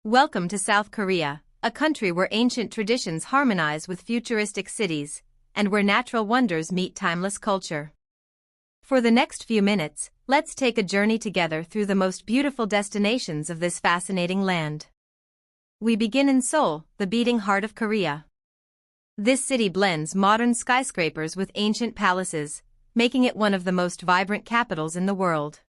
Welcome to South Korea, a country where ancient traditions harmonize with futuristic cities, and where natural wonders meet timeless culture. For the next few minutes, let's take a journey together through the most beautiful destinations of this fascinating land. We begin in Seoul, the beating heart of Korea. This city blends modern skyscrapers with ancient palaces, making it one of the most vibrant capitals in the world.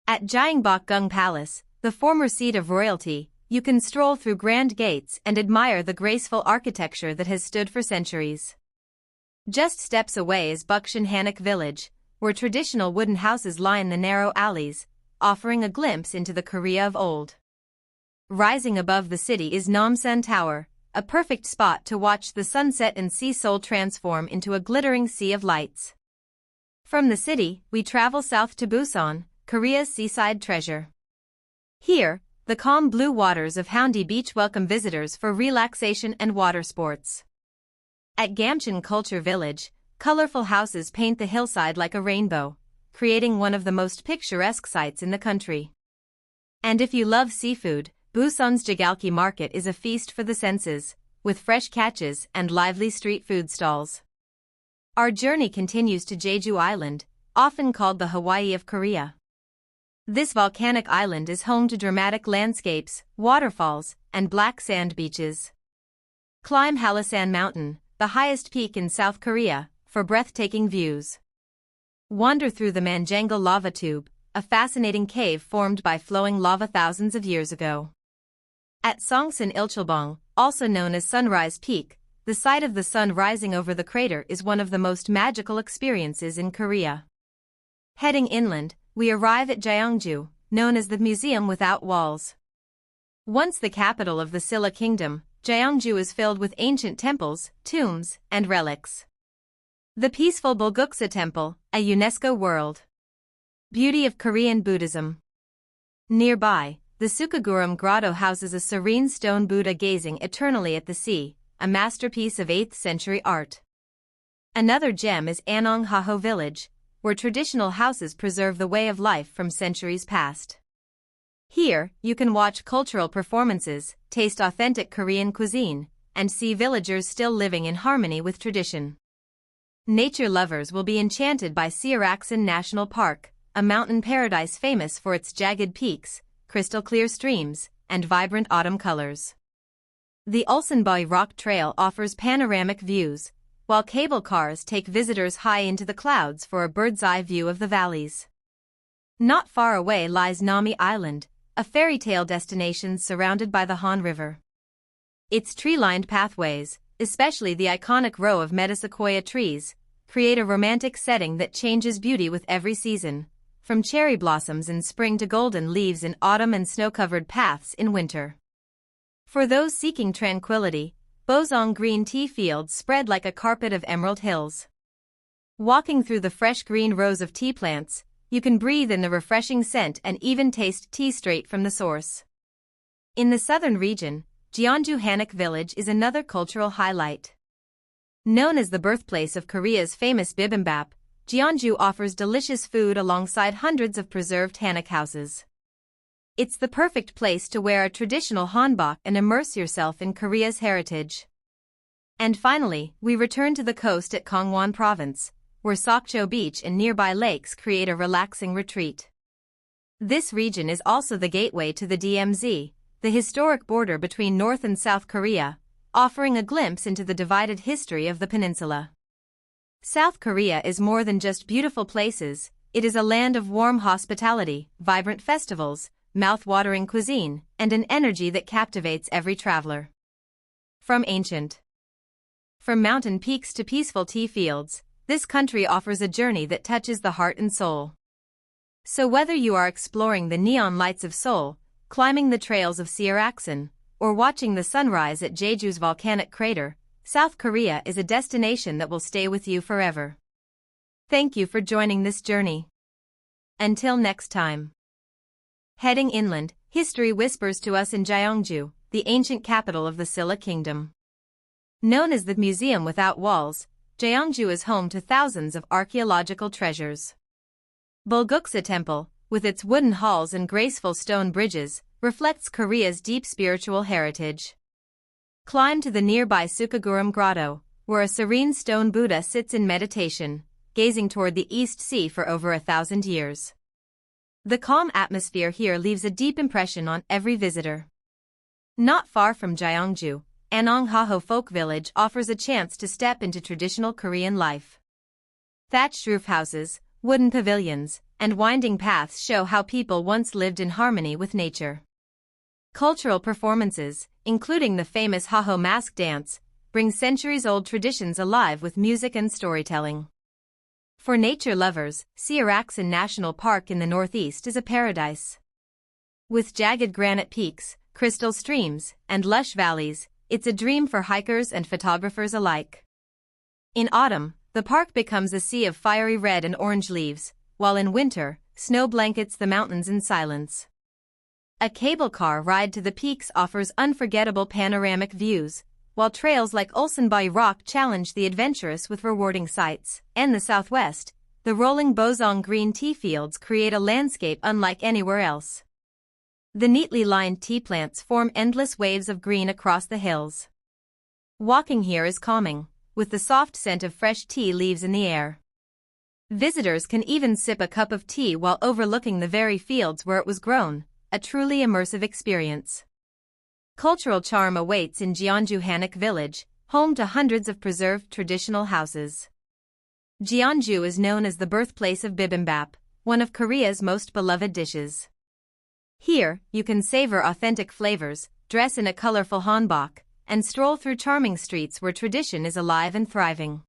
At Gyeongbokgung Palace, the former seat of royalty, you can stroll through grand gates and admire the graceful architecture that has stood for centuries. Just steps away is Bukshin Hanok Village, where traditional wooden houses line the narrow alleys, offering a glimpse into the Korea of old. Rising above the city is Namsan Tower, a perfect spot to watch the sunset and see Seoul transform into a glittering sea of lights. From the city, we travel south to Busan, Korea's seaside treasure. Here, the calm blue waters of Haeundae Beach welcome visitors for relaxation and water sports. At Gamcheon Culture Village, colorful houses paint the hillside like a rainbow, creating one of the most picturesque sights in the country. And if you love seafood, Busan's Jagalki Market is a feast for the senses, with fresh catches and lively street food stalls. Our journey continues to Jeju Island, often called the Hawaii of Korea. This volcanic island is home to dramatic landscapes, waterfalls, and black sand beaches. Climb Halasan Mountain, the highest peak in South Korea, for breathtaking views. Wander through the Manjangal lava tube, a fascinating cave formed by flowing lava thousands of years ago. At Songsan Ilchulbong, also known as Sunrise Peak, the sight of the sun rising over the crater is one of the most magical experiences in Korea. Heading inland, we arrive at Gyeongju, known as the Museum Without Walls. Once the capital of the Silla Kingdom, Gyeongju is filled with ancient temples, tombs, and relics. The peaceful Bulguksa Temple, a UNESCO World Beauty of Korean Buddhism. Nearby, the Sukaguram Grotto houses a serene stone Buddha gazing eternally at the sea, a masterpiece of 8th century art. Another gem is Anong Haho Village, where traditional houses preserve the way of life from centuries past. Here, you can watch cultural performances, taste authentic Korean cuisine, and see villagers still living in harmony with tradition. Nature lovers will be enchanted by Seoraksan National Park, a mountain paradise famous for its jagged peaks, crystal-clear streams, and vibrant autumn colors. The Ulsanbae Rock Trail offers panoramic views, while cable cars take visitors high into the clouds for a bird's-eye view of the valleys. Not far away lies Nami Island, a fairy tale destination surrounded by the Han River. Its tree-lined pathways, especially the iconic row of metasequoia trees, create a romantic setting that changes beauty with every season, from cherry blossoms in spring to golden leaves in autumn and snow-covered paths in winter. For those seeking tranquility, Bozong green tea fields spread like a carpet of emerald hills. Walking through the fresh green rows of tea plants, you can breathe in the refreshing scent and even taste tea straight from the source. In the southern region, Jeonju Hanok Village is another cultural highlight. Known as the birthplace of Korea's famous bibimbap, Jeonju offers delicious food alongside hundreds of preserved hanok houses. It's the perfect place to wear a traditional hanbok and immerse yourself in Korea's heritage. And finally, we return to the coast at Gangwon Province, where Sokcho Beach and nearby lakes create a relaxing retreat. This region is also the gateway to the DMZ, the historic border between North and South Korea, offering a glimpse into the divided history of the peninsula. South Korea is more than just beautiful places, it is a land of warm hospitality, vibrant festivals, mouth-watering cuisine, and an energy that captivates every traveler. From mountain peaks to peaceful tea fields, this country offers a journey that touches the heart and soul. So whether you are exploring the neon lights of Seoul, climbing the trails of Seoraksan, or watching the sunrise at Jeju's volcanic crater, South Korea is a destination that will stay with you forever. Thank you for joining this journey. Until next time. Heading inland, history whispers to us in Gyeongju, the ancient capital of the Silla Kingdom. Known as the Museum Without Walls, Gyeongju is home to thousands of archaeological treasures. Bulguksa Temple, with its wooden halls and graceful stone bridges, reflects Korea's deep spiritual heritage. Climb to the nearby Sukhaguram Grotto, where a serene stone Buddha sits in meditation, gazing toward the East Sea for over 1,000 years. The calm atmosphere here leaves a deep impression on every visitor. Not far from Gyeongju, Anong-haho Folk Village offers a chance to step into traditional Korean life. Thatched roof houses, wooden pavilions, and winding paths show how people once lived in harmony with nature. Cultural performances, including the famous Haho mask dance, bring centuries-old traditions alive with music and storytelling. For nature lovers, Seoraksan National Park in the northeast is a paradise. With jagged granite peaks, crystal streams, and lush valleys, it's a dream for hikers and photographers alike. In autumn, the park becomes a sea of fiery red and orange leaves, while in winter, snow blankets the mountains in silence. A cable car ride to the peaks offers unforgettable panoramic views, while trails like Ulsanbae Rock challenge the adventurous with rewarding sights. In the southwest, the rolling Bozong green tea fields create a landscape unlike anywhere else. The neatly lined tea plants form endless waves of green across the hills. Walking here is calming, with the soft scent of fresh tea leaves in the air. Visitors can even sip a cup of tea while overlooking the very fields where it was grown, a truly immersive experience. Cultural charm awaits in Jeonju Hanok Village, home to hundreds of preserved traditional houses. Jeonju is known as the birthplace of bibimbap, one of Korea's most beloved dishes. Here, you can savor authentic flavors, dress in a colorful hanbok, and stroll through charming streets where tradition is alive and thriving.